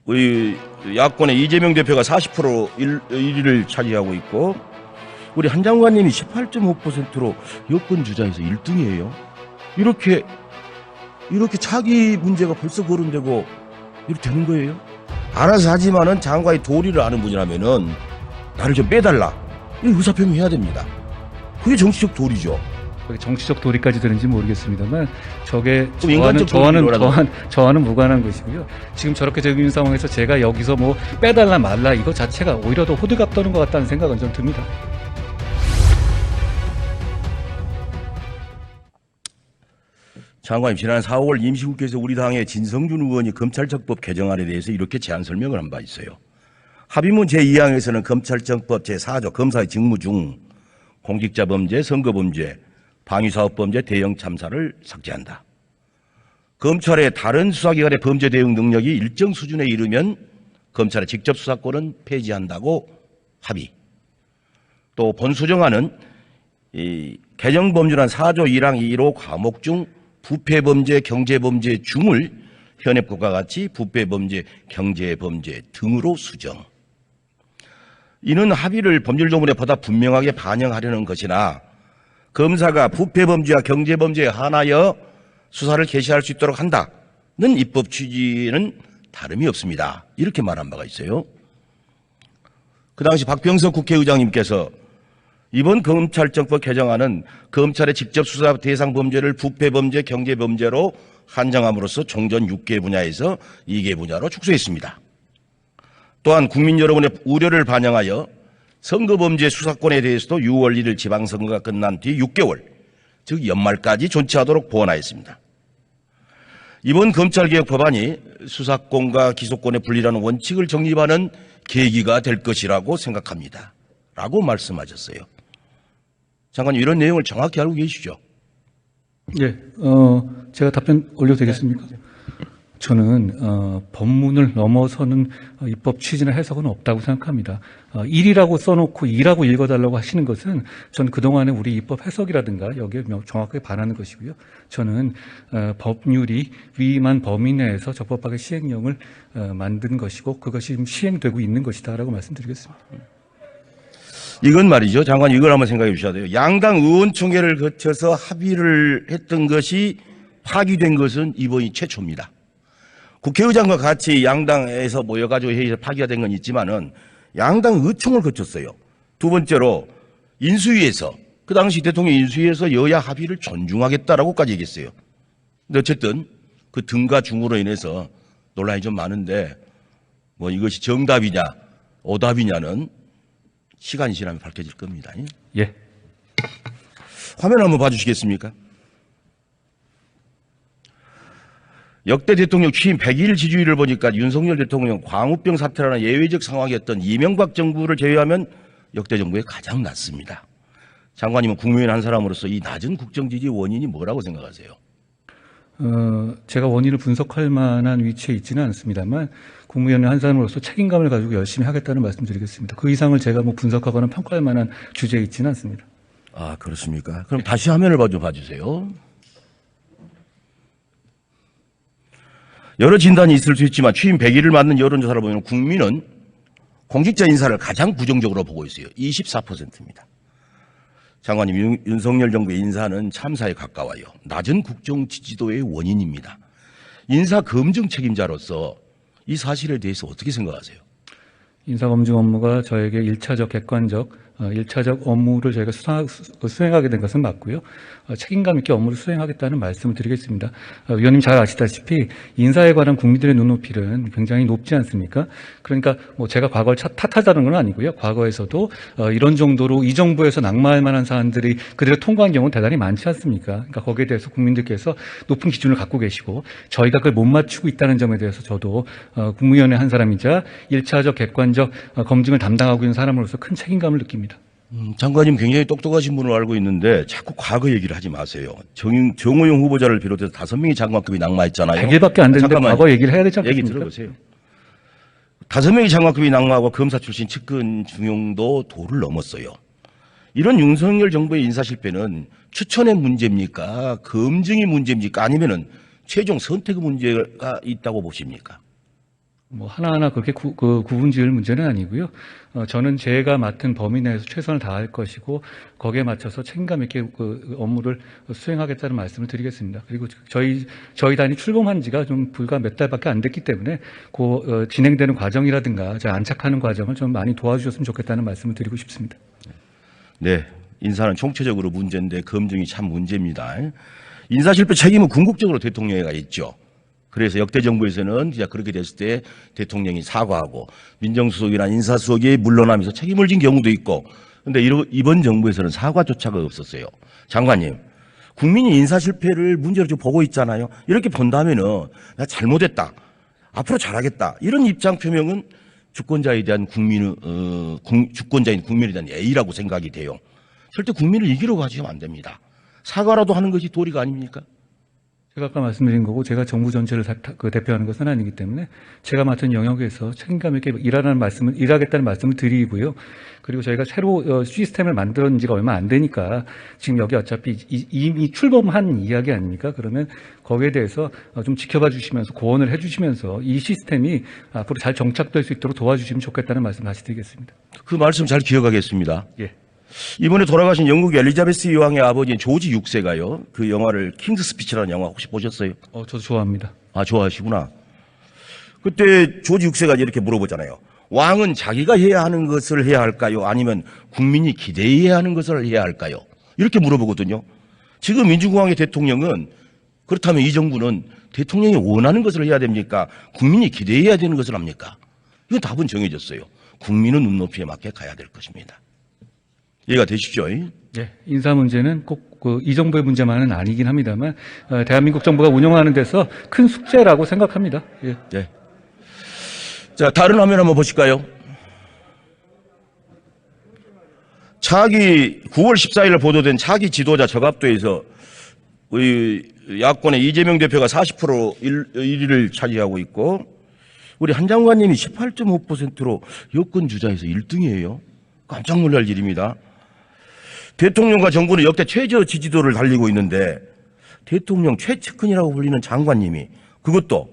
우리 야권의 이재명 대표가 40% 1위를 차지하고 있고 우리 한 장관님이 18.5%로 여권 주자에서 1등이에요. 이렇게 차기 문제가 벌써 거론되고 이렇게 되는 거예요. 알아서 하지만은 장관이 도리를 아는 분이라면은 나를 좀 빼달라. 이 의사표명해야 됩니다. 그게 정치적 도리죠. 정치적 도리까지 되는지 모르겠습니다만 저게 인간적 저와는 무관한 것이고요. 지금 저렇게 되고 있는 상황에서 제가 여기서 뭐 빼달라 말라 이거 자체가 오히려 더 호들갑 떠는 것 같다는 생각은 좀 듭니다. 장관님, 지난 4월 임시국회에서 우리 당의 진성준 의원이 검찰청법 개정안에 대해서 이렇게 제안 설명을 한 바 있어요. 합의문 제2항에서는 검찰청법 제4조 검사의 직무 중 공직자범죄, 선거범죄, 방위사업범죄, 대형참사를 삭제한다. 검찰의 다른 수사기관의 범죄 대응 능력이 일정 수준에 이르면 검찰의 직접 수사권은 폐지한다고 합의. 또 본수정안은 이 개정범죄란 4조 1항 1호 과목 중 부패범죄, 경제범죄 중을 현행법과 같이 부패범죄, 경제범죄 등으로 수정. 이는 합의를 법률조문에 보다 분명하게 반영하려는 것이나 검사가 부패범죄와 경제범죄에 한하여 수사를 개시할 수 있도록 한다는 입법 취지는 다름이 없습니다. 이렇게 말한 바가 있어요. 그 당시 박병석 국회의장님께서 이번 검찰청법 개정안은 검찰의 직접 수사 대상 범죄를 부패범죄, 경제범죄로 한정함으로써 종전 6개 분야에서 2개 분야로 축소했습니다. 또한 국민 여러분의 우려를 반영하여 선거범죄 수사권에 대해서도 6월 1일 지방선거가 끝난 뒤 6개월, 즉 연말까지 존치하도록 보완하였습니다. 이번 검찰개혁 법안이 수사권과 기소권의 분리라는 원칙을 정립하는 계기가 될 것이라고 생각합니다. 라고 말씀하셨어요. 장관님, 이런 내용을 정확히 알고 계시죠? 예, 제가 답변 올려도 되겠습니까? 저는 법문을 넘어서는 입법 취지나 해석은 없다고 생각합니다. 1이라고 써놓고 2라고 읽어달라고 하시는 것은 전 그동안의 우리 입법 해석이라든가 여기에 정확하게 반하는 것이고요. 저는 법률이 위임한 범위 내에서 적법하게 시행령을 만든 것이고 그것이 지금 시행되고 있는 것이다라고 말씀드리겠습니다. 이건 말이죠. 장관, 이걸 한번 생각해 주셔야 돼요. 양당 의원총회를 거쳐서 합의를 했던 것이 파기된 것은 이번이 최초입니다. 국회의장과 같이 양당에서 모여가지고 회의에서 파기가 된 건 있지만은 양당 의총을 거쳤어요. 두 번째로 인수위에서, 그 당시 대통령 인수위에서 여야 합의를 존중하겠다라고까지 얘기했어요. 근데 어쨌든 그 등가 중으로 인해서 논란이 좀 많은데 뭐 이것이 정답이냐 오답이냐는 시간이 지나면 밝혀질 겁니다. 예. 화면 한번 봐주시겠습니까? 역대 대통령 취임 100일 지지율을 보니까 윤석열 대통령 광우병 사태라는 예외적 상황이었던 이명박 정부를 제외하면 역대 정부에 가장 낮습니다. 장관님은 국무위원 한 사람으로서 이 낮은 국정 지지 원인이 뭐라고 생각하세요? 제가 원인을 분석할 만한 위치에 있지는 않습니다만 국무위원 한 사람으로서 책임감을 가지고 열심히 하겠다는 말씀드리겠습니다. 그 이상을 제가 뭐 분석하거나 평가할 만한 주제에 있지는 않습니다. 아, 그렇습니까? 그럼 다시 화면을 좀 봐주세요. 여러 진단이 있을 수 있지만 취임 100일을 맞는 여론조사를 보면 국민은 공직자 인사를 가장 부정적으로 보고 있어요. 24%입니다. 장관님, 윤석열 정부의 인사는 참사에 가까워요. 낮은 국정 지지도의 원인입니다. 인사 검증 책임자로서 이 사실에 대해서 어떻게 생각하세요? 인사검증 업무가 저에게 1차적 객관적 1차적 업무를 저희가 수행하게 된 것은 맞고요. 책임감 있게 업무를 수행하겠다는 말씀을 드리겠습니다. 위원님 잘 아시다시피 인사에 관한 국민들의 눈높이는 굉장히 높지 않습니까? 그러니까 뭐 제가 과거를 탓하자는 건 아니고요. 과거에서도 이런 정도로 이 정부에서 낙마할 만한 사안들이 그대로 통과한 경우는 대단히 많지 않습니까? 그러니까 거기에 대해서 국민들께서 높은 기준을 갖고 계시고 저희가 그걸 못 맞추고 있다는 점에 대해서 저도 국무위원회 한 사람이자 1차적 객관적 검증을 담당하고 있는 사람으로서 큰 책임감을 느낍니다. 장관님 굉장히 똑똑하신 분으로 알고 있는데 자꾸 과거 얘기를 하지 마세요. 정호영 후보자를 비롯해서 5명의 장관급이 낙마했잖아요. 100일밖에 안 됐는데 잠깐만요. 과거 얘기를 해야 되지 않겠습니까? 얘기 들어보세요. 5명의 장관급이 낙마하고 검사 출신 측근 중용도 도를 넘었어요. 이런 윤석열 정부의 인사 실패는 추천의 문제입니까? 검증이 문제입니까? 아니면은 최종 선택의 문제가 있다고 보십니까? 뭐 하나하나 그렇게 구분 지을 문제는 아니고요. 저는 제가 맡은 범위 내에서 최선을 다할 것이고 거기에 맞춰서 책임감 있게 그 업무를 수행하겠다는 말씀을 드리겠습니다. 그리고 저희 단이 출범한 지가 좀 불과 몇 달밖에 안 됐기 때문에 진행되는 과정이라든가 제가 안착하는 과정을 좀 많이 도와주셨으면 좋겠다는 말씀을 드리고 싶습니다. 네, 인사는 총체적으로 문제인데 검증이 참 문제입니다. 인사실패 책임은 궁극적으로 대통령에게 있죠. 그래서 역대 정부에서는 진짜 그렇게 됐을 때 대통령이 사과하고 민정수석이나 인사수석이 물러나면서 책임을 진 경우도 있고, 그런데 이번 정부에서는 사과조차가 없었어요. 장관님, 국민이 인사실패를 문제로 좀 보고 있잖아요. 이렇게 본다면은 나 잘못했다, 앞으로 잘하겠다, 이런 입장 표명은 주권자에 대한 주권자인 국민에 대한 예의라고 생각이 돼요. 절대 국민을 이기려고 하시면 안 됩니다. 사과라도 하는 것이 도리가 아닙니까? 제가 아까 말씀드린 거고 제가 정부 전체를 대표하는 것은 아니기 때문에 제가 맡은 영역에서 책임감 있게 일하겠다는 말씀을 드리고요. 그리고 저희가 새로 시스템을 만들었는 지가 얼마 안 되니까 지금 여기 어차피 이미 출범한 이야기 아닙니까? 그러면 거기에 대해서 좀 지켜봐 주시면서 고언을 해 주시면서 이 시스템이 앞으로 잘 정착될 수 있도록 도와주시면 좋겠다는 말씀 다시 드리겠습니다. 그 말씀 잘 기억하겠습니다. 예. 이번에 돌아가신 영국 엘리자베스 여왕의 아버지인 조지 6세가요. 그 영화를 킹스 스피치라는 영화 혹시 보셨어요? 저도 좋아합니다. 아, 좋아하시구나. 그때 조지 6세가 이렇게 물어보잖아요. 왕은 자기가 해야 하는 것을 해야 할까요? 아니면 국민이 기대해야 하는 것을 해야 할까요? 이렇게 물어보거든요. 지금 민주공화국의 대통령은 그렇다면 이 정부는 대통령이 원하는 것을 해야 됩니까? 국민이 기대해야 되는 것을 합니까? 이건 답은 정해졌어요. 국민은 눈높이에 맞게 가야 될 것입니다. 이해가 되시죠? 네, 인사 문제는 꼭 이 정부의 문제만은 아니긴 합니다만 대한민국 정부가 운영하는 데서 큰 숙제라고 생각합니다. 예. 네. 자, 다른 화면 한번 보실까요? 차기 9월 14일 보도된 차기 지도자 적합도에서 우리 야권의 이재명 대표가 40% 1위를 차지하고 있고 우리 한 장관님이 18.5%로 여권 주자에서 1등이에요. 깜짝 놀랄 일입니다. 대통령과 정부는 역대 최저 지지도를 달리고 있는데 대통령 최측근이라고 불리는 장관님이 그것도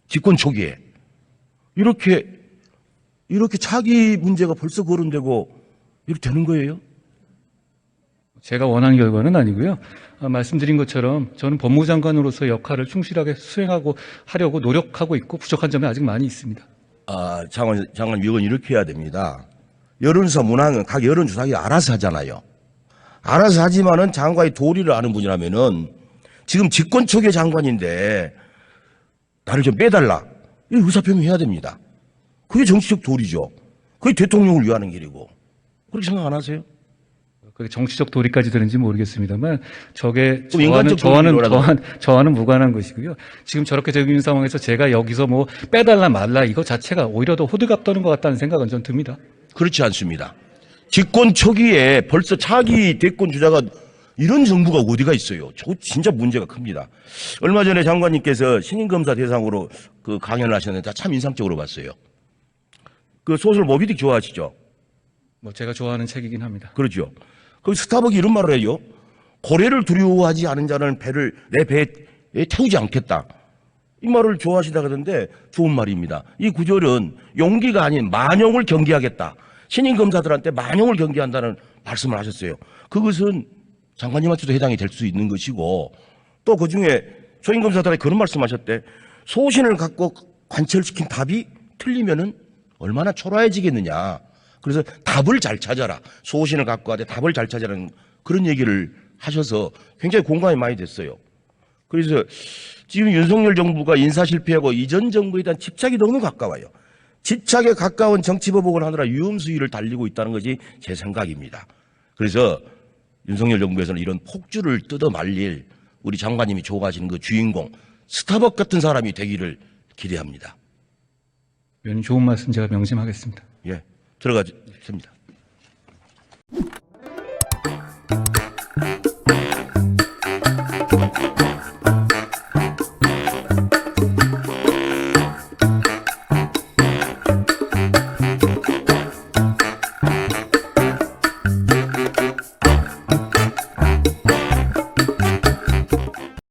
집권 초기에 이렇게 차기 문제가 벌써 거론되고 이렇게 되는 거예요? 제가 원하는 결과는 아니고요. 말씀드린 것처럼 저는 법무부 장관으로서 역할을 충실하게 수행하고 하려고 노력하고 있고 부족한 점이 아직 많이 있습니다. 아, 장관 위원 이렇게 해야 됩니다. 여론조사 문항은 각 여론조사기 알아서 하잖아요. 알아서 하지만은 장관의 도리를 아는 분이라면은 지금 집권 초기의 장관인데 나를 좀 빼달라. 이 의사표명해야 됩니다. 그게 정치적 도리죠. 그게 대통령을 위하는 길이고. 그렇게 생각 안 하세요? 그게 정치적 도리까지 되는지 모르겠습니다만 저게 좀 인간적 저와는 무관한 것이고요. 지금 저렇게 되고 있는 상황에서 제가 여기서 뭐 빼달라 말라 이거 자체가 오히려 더 호들갑 떠는 것 같다는 생각은 전 듭니다. 그렇지 않습니다. 집권 초기에 벌써 차기 대권 주자가 이런 정부가 어디가 있어요. 저 진짜 문제가 큽니다. 얼마 전에 장관님께서 신임검사 대상으로 그 강연을 하셨는데 참 인상적으로 봤어요. 그 소설 모비딕 좋아하시죠? 뭐 제가 좋아하는 책이긴 합니다. 그렇죠. 그 스타벅이 이런 말을 해요. 고래를 두려워하지 않은 자는 배를 내 배에 태우지 않겠다. 이 말을 좋아하시다 그러는데 좋은 말입니다. 이 구절은 용기가 아닌 만용을 경계하겠다. 신임 검사들한테 만용을 경계한다는 말씀을 하셨어요. 그것은 장관님한테도 해당이 될 수 있는 것이고 또 그중에 초임 검사들한테 그런 말씀하셨대. 소신을 갖고 관철시킨 답이 틀리면은 얼마나 초라해지겠느냐. 그래서 답을 잘 찾아라. 소신을 갖고 하되 답을 잘 찾아라는 그런 얘기를 하셔서 굉장히 공감이 많이 됐어요. 그래서 지금 윤석열 정부가 인사 실패하고 이전 정부에 대한 집착이 너무 가까워요. 집착에 가까운 정치보복을 하느라 위험수위를 달리고 있다는 것이 제 생각입니다. 그래서 윤석열 정부에서는 이런 폭주를 뜯어 말릴 우리 장관님이 좋아하시는 그 주인공 스타벅 같은 사람이 되기를 기대합니다. 위원님 좋은 말씀 제가 명심하겠습니다. 예, 들어가겠습니다.